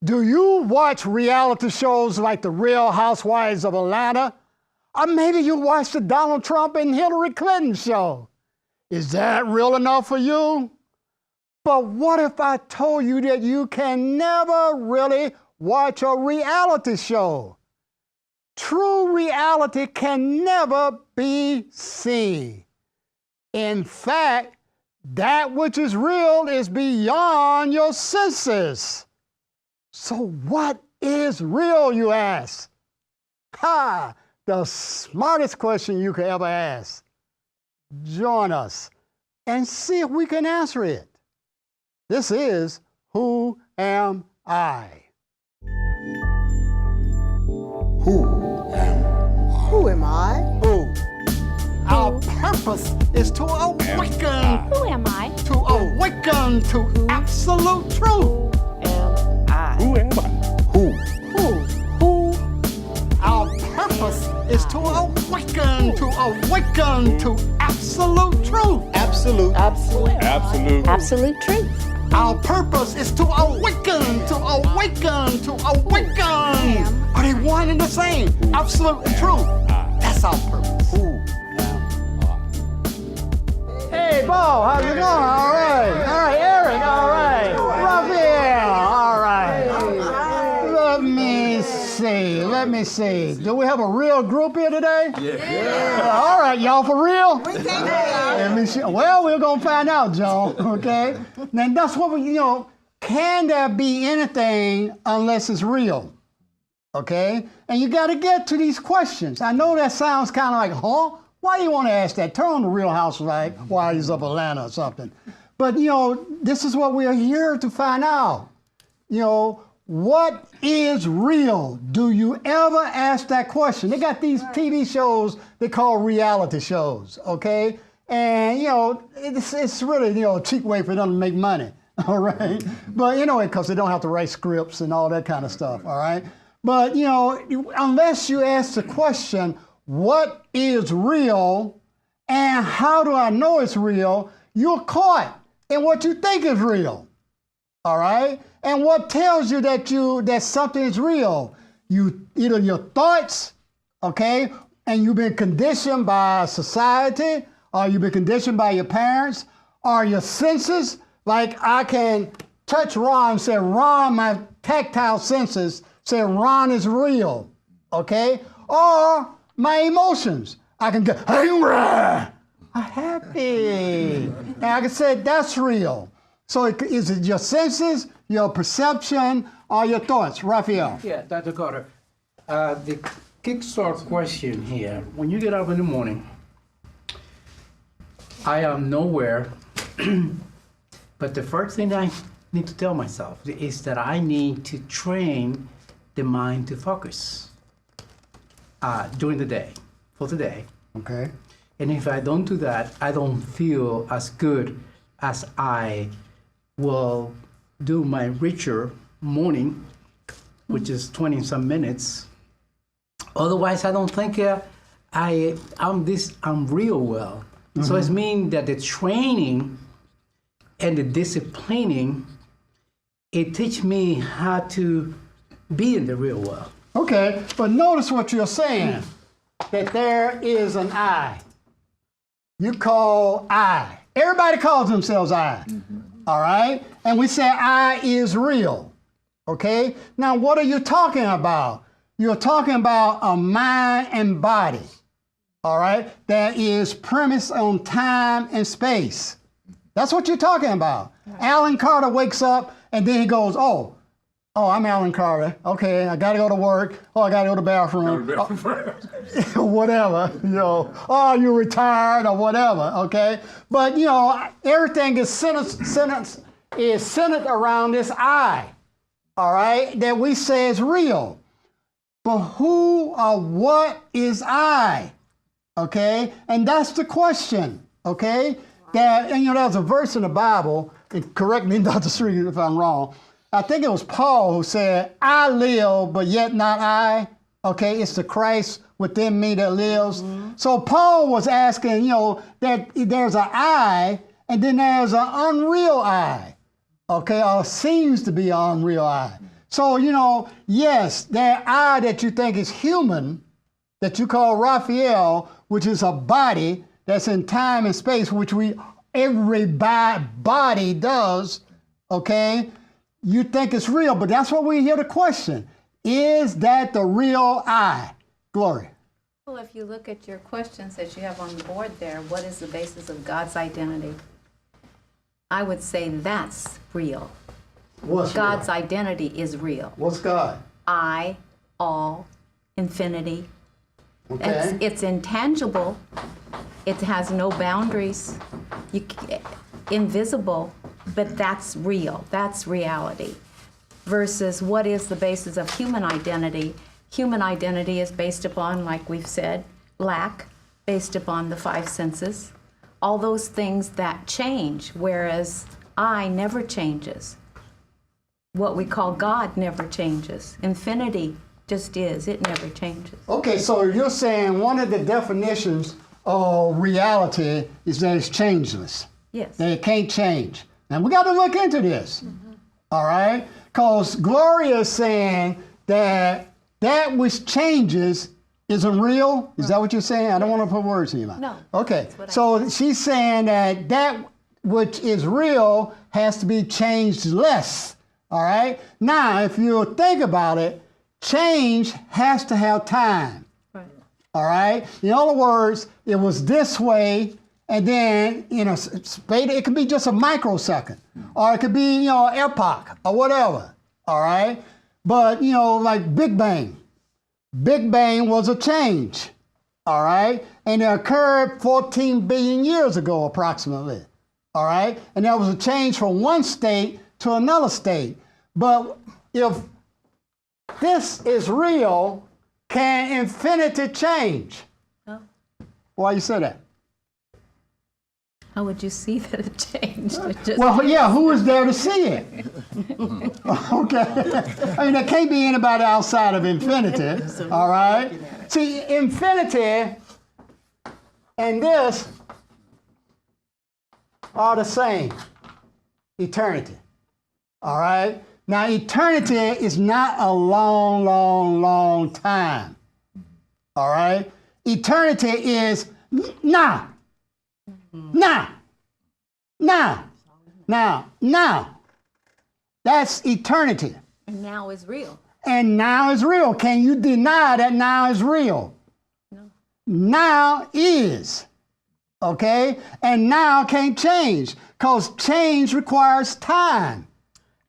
Do you watch reality shows like the Real Housewives of Atlanta? Or maybe you watch the Donald Trump and Hillary Clinton show. Is that real enough for you? But what if I told you that you can never really watch a reality show? True reality can never be seen. In fact, that which is real is beyond your senses. So what is real, you ask? Ha! The smartest question you could ever ask. Join us and see if we can answer it. This is Who Am I? Who am I? Who am I? Who? Our purpose is to awaken. Who am I? To awaken to absolute truth. Am I? Who am I? Who? Who? Our purpose is to awaken to absolute truth. Absolute. Absolute. Absolute. Absolute truth. Our purpose is to awaken. Are they one and the same? Absolute truth. That's our purpose. Who am I? Hey, Bo, how's it going? All right, Eric, all right. Raphael, all right. Let me see. Do we have a real group here today? Yeah. All right, y'all, for real? We can't Well, we're going to find out, Joe, okay? Now, that's what can there be anything unless it's real? Okay? And you got to get to these questions. I know that sounds kind of like, huh? Why do you want to ask that? Turn on the Real Housewives of Atlanta or something. But, this is what we are here to find out. What is real? Do you ever ask that question? They got these TV shows they call reality shows, okay? And, it's really, a cheap way for them to make money, all right? But, because they don't have to write scripts and all that kind of stuff, all right? But, unless you ask the question, what is real and how do I know it's real, you're caught in what you think is real, all right? And what tells you that something is real? Either your thoughts, okay, and you've been conditioned by society, or you've been conditioned by your parents, or your senses. Like I can touch Ron and say, Ron, my tactile senses say Ron is real, okay? Or my emotions. I can get angry, happy, and I can say that's real. So is it your senses, your perception, or your thoughts? Raphael? Yeah, Dr. Carter. The kickstart question here. When you get up in the morning, I am nowhere, but the first thing I need to tell myself is that I need to train the mind to focus during the day, for the day. Okay. And if I don't do that, I don't feel as good as I will do my richer morning, which is 20-some minutes. Otherwise, I don't think I'm real well. Mm-hmm. So it means that the training and the disciplining, it teach me how to be in the real world. Okay, but notice what you're saying, that there is an I. You call I. Everybody calls themselves I. Mm-hmm. All right? And we say I is real. Okay? Now, what are you talking about? You're talking about a mind and body. All right? That is premised on time and space. That's what you're talking about. Alan Carter wakes up and then he goes, oh, I'm Alan Carter. Okay, I got to go to work. Oh, I got to go to the bathroom. Whatever, Oh, you're retired or whatever, okay? But, everything is centered around this I, all right, that we say is real. But who or what is I, okay? And that's the question, okay? There's a verse in the Bible, and correct me, Dr. Sri, if I'm wrong. I think it was Paul who said, I live, but yet not I. Okay, it's the Christ within me that lives. Mm-hmm. So Paul was asking, that there's an I, and then there's an unreal I. Okay, or seems to be an unreal I. So, yes, that I that you think is human, that you call Raphael, which is a body that's in time and space, which every body does, okay? You think it's real, but that's what we hear the question. Is that the real I? Glory. Well, if you look at your questions that you have on the board there, what is the basis of God's identity? I would say that's real. What's God's real? identity is real. What's God? I, all, infinity. Okay. It's intangible. It has no boundaries. Invisible, but that's real. That's reality. Versus what is the basis of human identity? Human identity is based upon, like we've said, lack, based upon the five senses. All those things that change, whereas I never changes. What we call God never changes. Infinity just is. It never changes. Okay, so you're saying one of the definitions of reality is that it's changeless. Yes. That it can't change. Now we got to look into this. All right? Because Gloria is saying that which changes isn't real. Is that what you're saying? I don't want to put words in your mouth. No. Okay. So she's saying that which is real has to be changed less. All right? Now, if you think about it, change has to have time. Right. All right? In other words, it was this way, and then, it could be just a microsecond, or it could be, epoch, or whatever. All right? But, like Big Bang. Big Bang was a change. All right? And it occurred 14 billion years ago, approximately. All right? And that was a change from one state to another state. But if this is real, can infinity change? Oh. Why you say that? How would you see that it changed? It just- Well, yeah, who is there to see it? Okay. I mean, there can't be anybody outside of infinity, all right? See, infinity and this are the same. Eternity, all right? Now, eternity is not a long, long, long time, all right? Eternity is now. Now. That's eternity. And now is real. And now is real. Can you deny that now is real? No. Now is. Okay? And now can't change, because change requires time.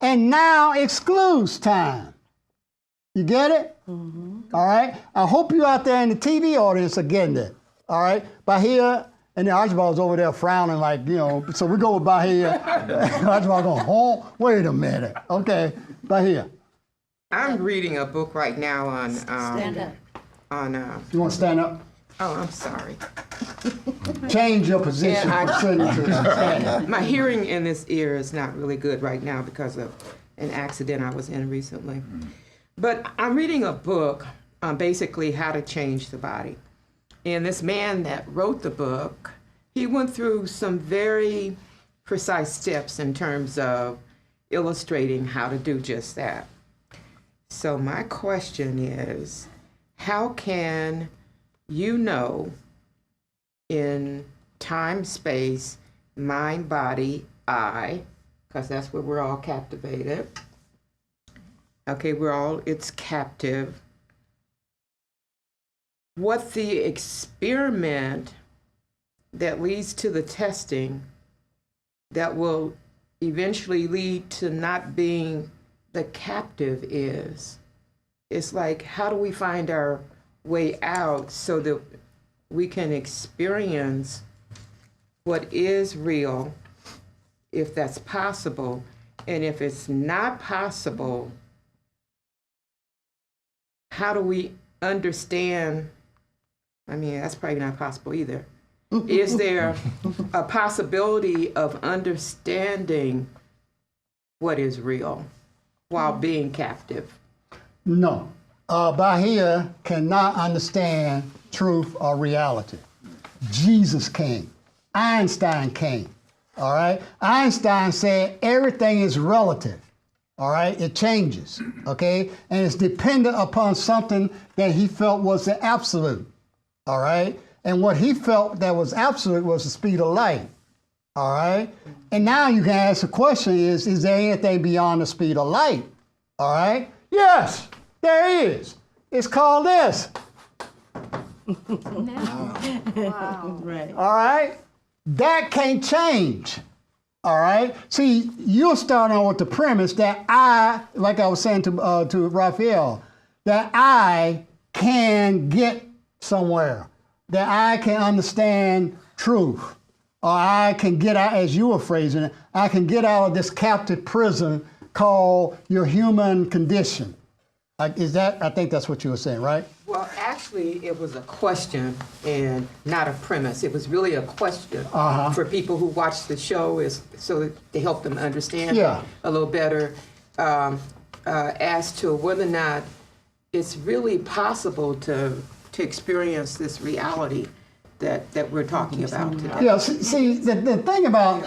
And now excludes time. You get it? Mm-hmm. All right? I hope you out there in the TV audience are getting it. All right? By here, and then Archibald's over there frowning like, so we go by here. Archibald going, oh, wait a minute. Okay, by here. I'm reading a book right now on. Stand up. You want to stand up? Oh, I'm sorry. Change your position. Yeah, my hearing in this ear is not really good right now because of an accident I was in recently. But I'm reading a book on basically how to change the body. And this man that wrote the book, he went through some very precise steps in terms of illustrating how to do just that. So my question is, how can you know in time, space, mind, body, I, because that's where we're all captivated. Okay, it's captive. What the experiment that leads to the testing that will eventually lead to not being the captive is. It's like, how do we find our way out so that we can experience what is real, if that's possible, and if it's not possible, how do we understand? I mean, that's probably not possible either. Is there a possibility of understanding what is real while being captive? No. Bahia cannot understand truth or reality. Jesus came. Einstein came. All right? Einstein said everything is relative. All right, it changes, okay? And it's dependent upon something that he felt was the absolute, all right? And what he felt that was absolute was the speed of light, all right? And now you can ask the question is there anything beyond the speed of light, all right? Yes, there is. It's called this. Right. All right? That can't change. All right? See, you're starting on with the premise that I, like I was saying to Raphael, that I can get somewhere, that I can understand truth, or I can get out, as you were phrasing it, I can get out of this captive prison called your human condition. I think that's what you were saying, right? Well, actually, it was a question and not a premise. It was really a question for people who watch the show, is so that to help them understand Yeah. a little better as to whether or not it's really possible to experience this reality that we're talking about today. Yeah, see the thing about,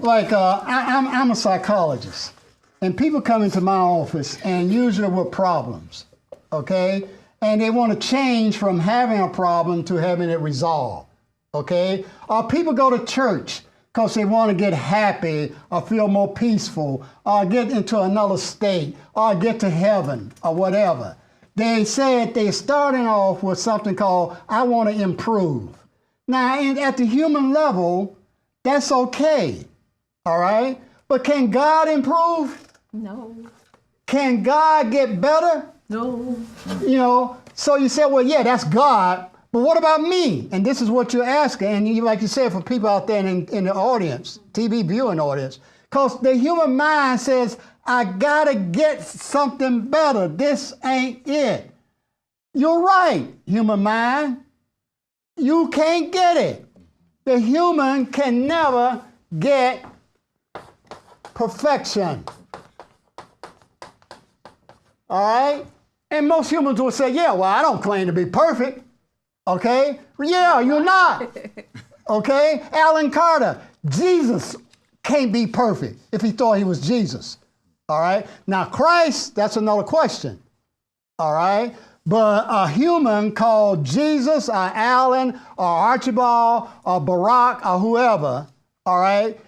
like, I'm a psychologist, and people come into my office and usually with problems, okay? And they want to change from having a problem to having it resolved, okay? Or people go to church because they want to get happy or feel more peaceful or get into another state or get to heaven or whatever. They said they're starting off with something called, I want to improve. Now, at the human level, that's okay, all right? But can God improve? No. Can God get better? No. You know, so you say, well, yeah, that's God, but what about me? And this is what you're asking, and like you said, for people out there in the audience, TV viewing audience, because the human mind says, I gotta get something better. This ain't it. You're right, human mind. You can't get it. The human can never get perfection. All right? And most humans will say, yeah, well, I don't claim to be perfect. Okay? Yeah, you're not. Okay? Alan Carter, Jesus can't be perfect if he thought he was Jesus. All right? Now, Christ, that's another question. All right? But a human called Jesus or Alan or Archibald or Barack or whoever, all right,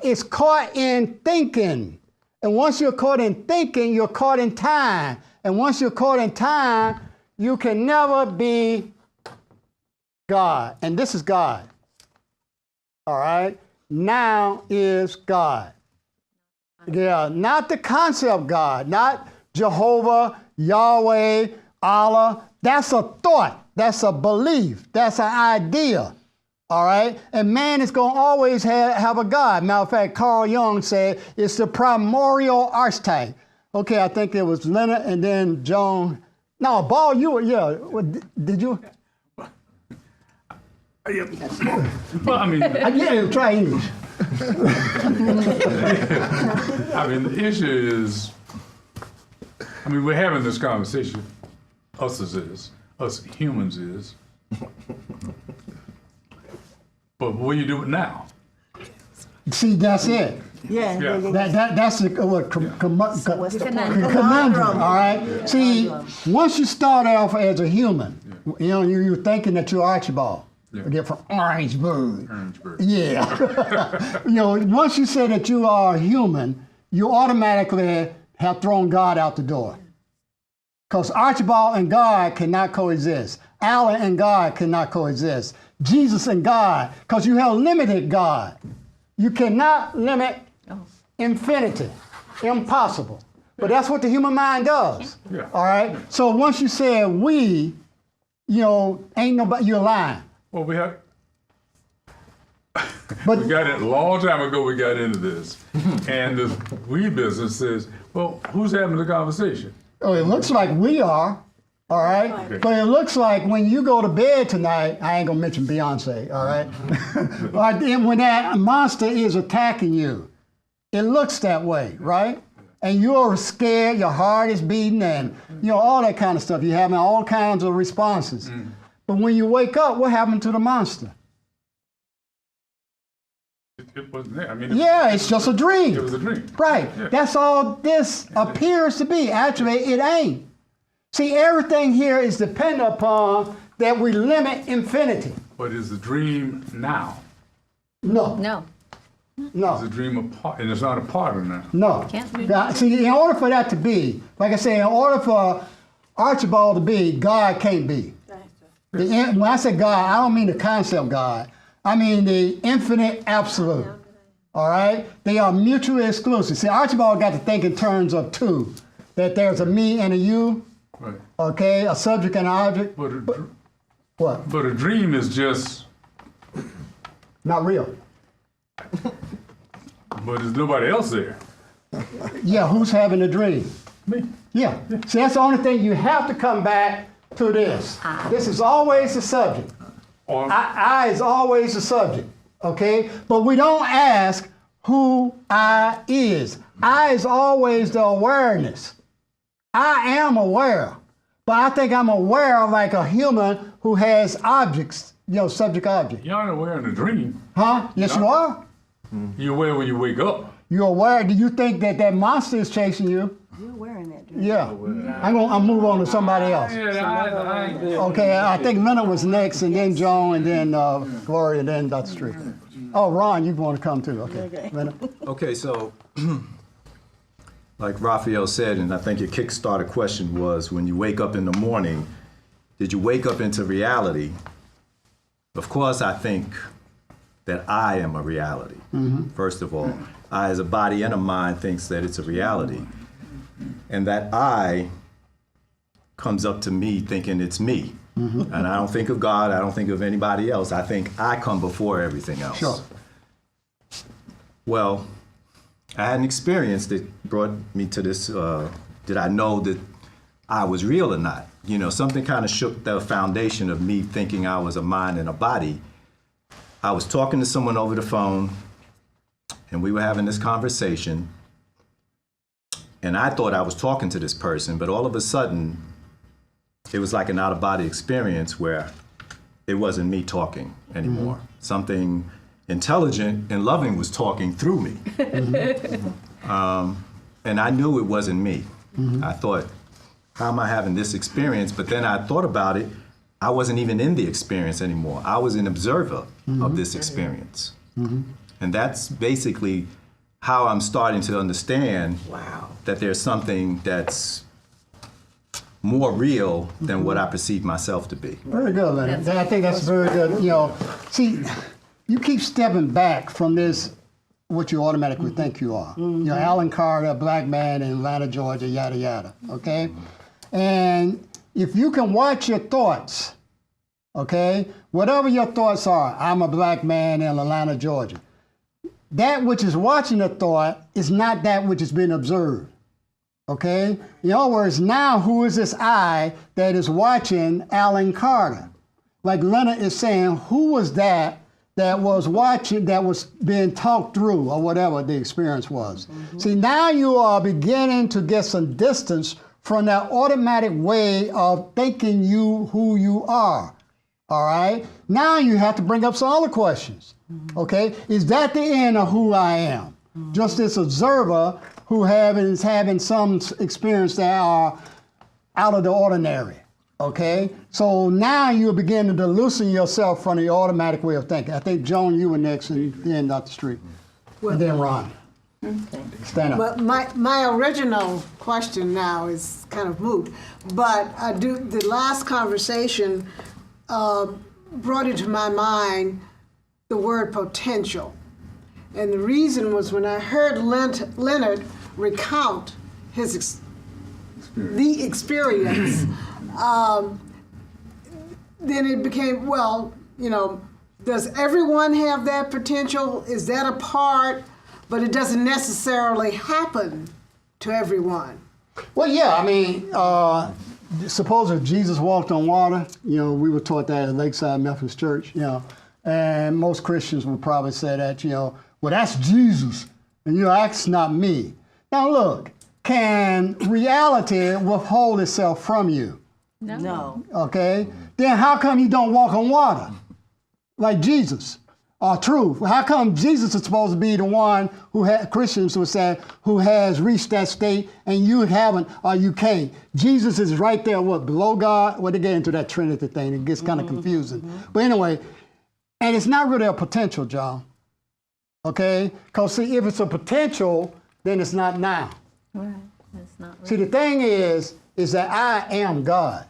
is caught in thinking. And once you're caught in thinking, you're caught in time. And once you're caught in time, you can never be God. And this is God. All right? Now is God. Yeah, not the concept God, not Jehovah, Yahweh, Allah. That's a thought. That's a belief. That's an idea. All right? And man is going to always have a God. Matter of fact, Carl Jung said it's the primordial archetype. Okay, I think it was Leonard and then John. No, Ball, you were, yeah. Did you? Well, I mean, Yeah, try English. I mean, the issue is, I mean, we're having this conversation. Us humans is. But what do you do with now? See, that's it. Yeah. Yeah. That's the conundrum, all right? See, once you start off as a human, you know, you're thinking that you're Archibald. Yeah. They're from Orangeburg. Orangeburg. Yeah. You know, once you say that you are a human, you automatically have thrown God out the door. Because Archibald and God cannot coexist. Alan and God cannot coexist. Jesus and God, because you have limited God. You cannot limit infinity. Impossible. But that's what the human mind does. Yeah. All right? So once you say we, you know, ain't nobody, you're lying. Well, we have. But We got it a long time ago. We got into this, and the we business says, well, who's having the conversation? oh, it looks like we are. All right? Okay. But it looks like when you go to bed tonight, I ain't gonna mention Beyonce, all right? Or then when that monster is attacking you, it looks that way, right? And you're scared, your heart is beating, and you know, all that kind of stuff. You're having all kinds of responses. But when you wake up, what happened to the monster? It wasn't there. I mean, Yeah, it's just a dream. it was a dream. Right. Yeah. That's all this appears to be. Actually, it ain't. See, everything here is dependent upon that we limit infinity. But is the dream now? No. No, No. Is the dream a part? And it's not a part of now. No. Can't be. Now, see, in order for that to be, like I say, in order for Archibald to be, God can't be. When I say God, I don't mean the concept God. I mean the infinite absolute. All right? They are mutually exclusive. See, Archibald got to think in terms of two, that there's a me and a you, Right. okay, a subject and an object. What? But a dream is just. Not real. But there's nobody else there. Yeah, who's having a dream? Me. Yeah. See, that's the only thing you have to come back to this. This is always the subject. Or I is always the subject, okay? But we don't ask who I is. I is always the awareness. I am aware, but I think I'm aware like a human who has objects, subject object. you aren't aware in a dream. Huh? Yes, you are. You're aware when you wake up. You're aware. Do you think that monster is chasing you? You're wearing that dress. Yeah. I'll move on to somebody else. Okay, I think Leonard was next, and then Joan, and then Gloria, and then Dr. Street. Oh, Ron, you want to come too? Okay. Leonard. Okay, so like Raphael said, and I think your Kickstarter question was, when you wake up in the morning, did you wake up into reality? Of course, I think that I am a reality. First of all, I as a body and a mind thinks that it's a reality. And that I comes up to me thinking it's me. And I don't think of God, I don't think of anybody else. I think I come before everything else. Sure. Well, I had an experience that brought me to this, did I know that I was real or not? Something kind of shook the foundation of me thinking I was a mind and a body. I was talking to someone over the phone, and we were having this conversation, and I thought I was talking to this person, but all of a sudden, it was like an out-of-body experience where it wasn't me talking anymore. Something intelligent and loving was talking through me. And I knew it wasn't me. I thought, how am I having this experience? But then I thought about it. I wasn't even in the experience anymore. I was an observer of this experience. And that's basically how I'm starting to understand that there's something that's more real than what I perceive myself to be. Very good, Leonard. I think that's very good. See, you keep stepping back from this, what you automatically think you are. Alan Carter, a black man in Atlanta, Georgia, yada, yada, okay? And if you can watch your thoughts, okay, whatever your thoughts are, I'm a black man in Atlanta, Georgia, that which is watching the thought is not that which is being observed. Okay? In other words, now who is this I that is watching Alan Carter? Like Leonard is saying, who was that was watching, that was being talked through, or whatever the experience was? See, now you are beginning to get some distance from that automatic way of thinking who you are. All right? Now you have to bring up some other questions. Okay? Is that the end of who I am? Just this observer who is having some experience that are out of the ordinary. Okay? So now you're beginning to loosen yourself from the automatic way of thinking. I think, Joan, you were next, and then Dr. Street. And then Ron. Stand up. But my original question now is kind of moot. But the last conversation brought into my mind the word potential. And the reason was when I heard Leonard recount his the experience, then it became, does everyone have that potential? Is that a part? But it doesn't necessarily happen to everyone. Well, yeah, I mean, suppose if Jesus walked on water, we were taught that at Lakeside Methodist Church, and most Christians would probably say that, well, that's Jesus, and that's not me. Now look, can reality withhold itself from you? No. Okay? Then how come you don't walk on water like Jesus? or truth? How come Jesus is supposed to be the one who Christians would say, who has reached that state and you haven't or you can't? Jesus is right there, below God? Well, they get into that Trinity thing. It gets kind of confusing. But anyway, and it's not really a potential, John. Okay? Because see, if it's a potential, then it's not now. Right. That's not See, the thing is that I am God.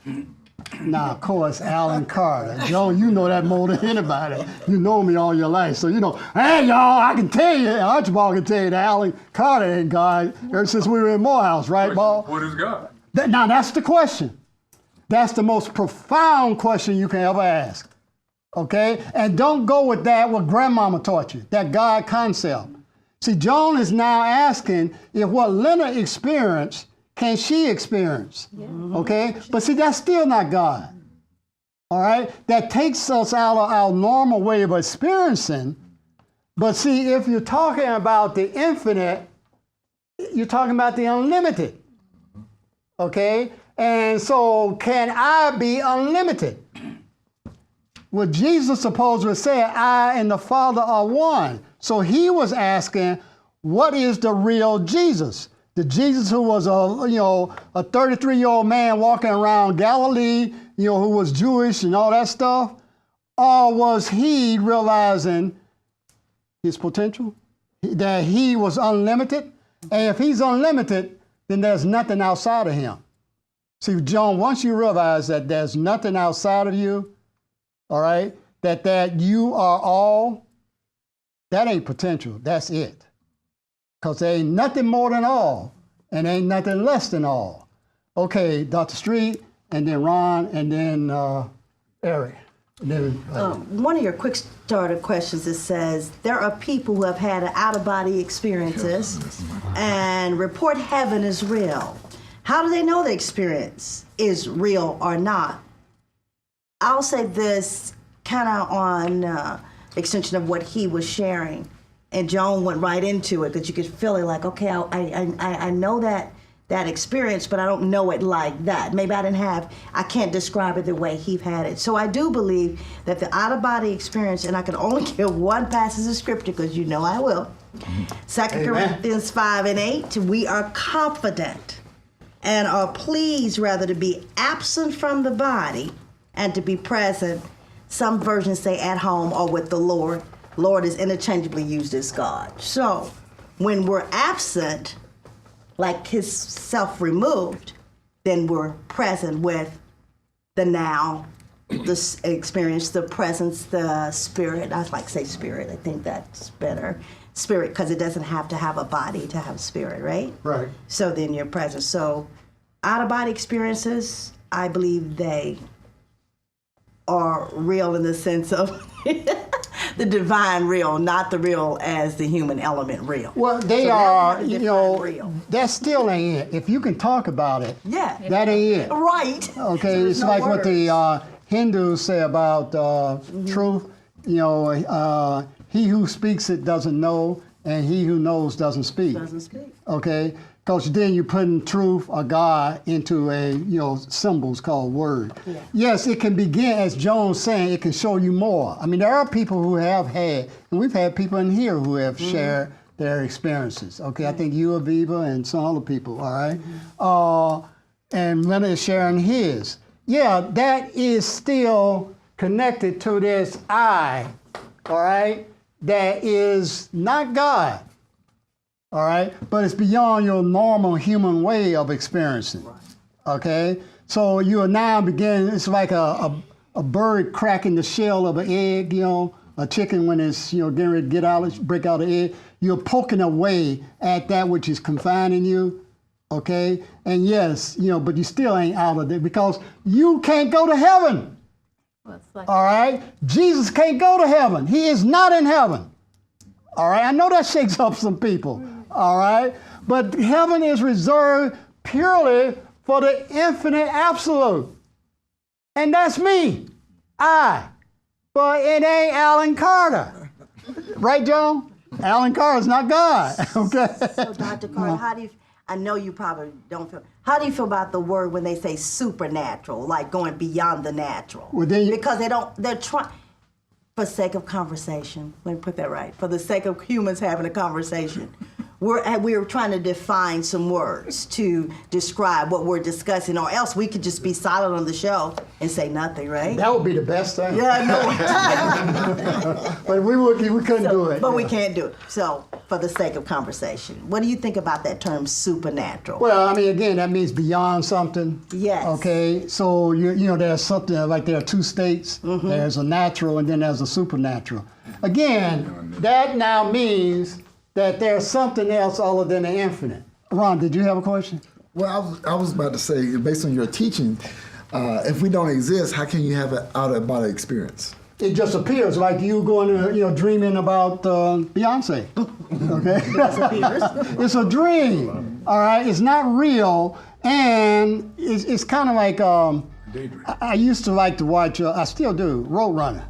Now, of course, Alan Carter. Joe, you know that more than anybody. You know me all your life. So, hey, y'all, I can tell you, Archibald can tell you that Alan Carter ain't God ever since we were in Morehouse, right, Paul? What is God? Now, that's the question. That's the most profound question you can ever ask. Okay? And don't go with that what grandmama taught you, that God concept. See, Joan is now asking if what Leonard experienced, can she experience? Yeah. Okay? But see, that's still not God. All right? That takes us out of our normal way of experiencing. But see, if you're talking about the infinite, you're talking about the unlimited. Okay? And so, can I be unlimited? Well, Jesus supposedly said, I and the Father are one. So he was asking, what is the real Jesus? The Jesus who was a 33-year-old man walking around Galilee, who was Jewish and all that stuff? Or was he realizing his potential? That he was unlimited? And if he's unlimited, then there's nothing outside of him. See, John, once you realize that there's nothing outside of you, all right, that you are all, that ain't potential, that's it. Because there ain't nothing more than all, and ain't nothing less than all. Okay, Dr. Street, and then Ron, and then Eric. And then, one of your quick starter questions, it says, there are people who have had out-of-body experiences and report heaven is real. How do they know the experience is real or not? I'll say this kind of on extension of what he was sharing, and Joan went right into it, that you could feel it like, okay, I know that experience, but I don't know it like that. Maybe I can't describe it the way he had it. So I do believe that the out-of-body experience, and I can only give one passage of scripture because you know I will. 2 Corinthians 5:8, we are confident and are pleased rather to be absent from the body and to be present. Some versions say at home or with the Lord. Lord is interchangeably used as God. So when we're absent, like his self removed, then we're present with the now, the experience, the presence, the spirit. I like to say spirit. I think that's better. Spirit, because it doesn't have to have a body to have spirit, right? Right. So then you're present. So out-of-body experiences, I believe they are real in the sense of the divine real, not the real as the human element real. Well, they are, real. That still ain't it. If you can talk about it, that ain't it. Right. Okay, so it's no like words. What the Hindus say about truth. He who speaks it doesn't know, and he who knows doesn't speak. Okay? Because then you're putting truth or God into symbols called word. Yeah. Yes, it can begin, as Joan's saying, it can show you more. I mean, there are people who have had, and we've had people in here who have shared their experiences. Okay, I think you, Aviva, and some other people, all right? And Leonard is sharing his. Yeah, that is still connected to this I, all right, that is not God. All right, but it's beyond your normal human way of experiencing. Okay, so you are now beginning. It's like a bird cracking the shell of an egg. A chicken when it's getting ready to break out the egg. You're poking away at that which is confining you. Okay, and yes, but you still ain't out of it because you can't go to heaven. All right, Jesus can't go to heaven. He is not in heaven. All right, I know that shakes up some people. All right, but heaven is reserved purely for the infinite absolute. And that's me, I. But it ain't Alan Carter. Right, Joan? Alan Carter's not God, okay? So, Dr. Carter, how do you, I know you probably don't feel, how do you feel about the word when they say supernatural, like going beyond the natural? Well, because they're trying, for sake of conversation, let me put that right, for the sake of humans having a conversation, we're trying to define some words to describe what we're discussing, or else we could just be silent on the show and say nothing, right? That would be the best thing. Yeah, I know. But we couldn't do it. But we can't do it. So, for the sake of conversation, what do you think about that term supernatural? Well, I mean, again, that means beyond something. Yes. Okay, so you know, there's something like there are two states. There's a natural and then there's a supernatural. Again, that now means that there's something else other than the infinite. Ron, did you have a question? Well, I was about to say, based on your teaching, if we don't exist, how can you have an out-of-body experience? It just appears like you going to, dreaming about Beyonce. Okay, it's a dream. All right, it's not real, and it's kind of like I used to like to watch. I still do Roadrunner.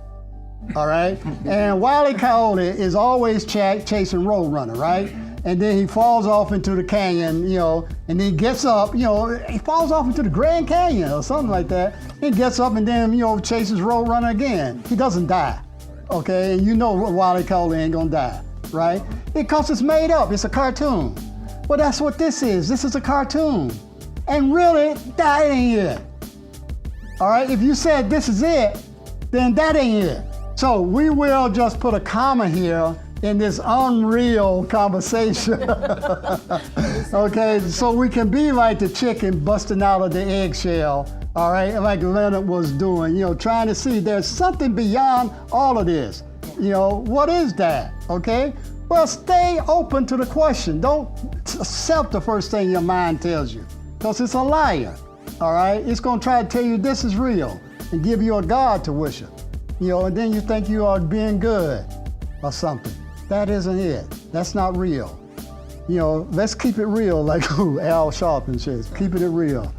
All right, and Wile E. Coyote is always chasing Roadrunner, right? And then he falls off into the canyon, and he gets up, he falls off into the Grand Canyon or something like that. He gets up and then, chases Roadrunner again. He doesn't die, okay? And Wile E. Coyote ain't gonna die, right? Because it's made up, it's a cartoon. Well, that's what this is. This is a cartoon. And really, that ain't it. All right, if you said this is it, then that ain't it. So we will just put a comma here in this unreal conversation. Okay, so we can be like the chicken busting out of the eggshell, all right, like Leonard was doing, trying to see there's something beyond all of this. What is that, okay? Well, stay open to the question. Don't accept the first thing your mind tells you, because it's a liar, all right? It's gonna try to tell you this is real and give you a God to worship. And then you think you are being good or something. That isn't it. That's not real. Let's keep it real, like Al Sharpton says, keeping it real.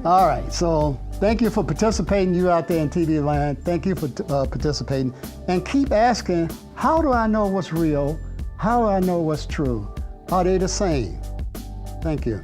All right, so thank you for participating, you out there in TV land. Thank you for participating. And keep asking, how do I know what's real? How do I know what's true? Are they the same? Thank you.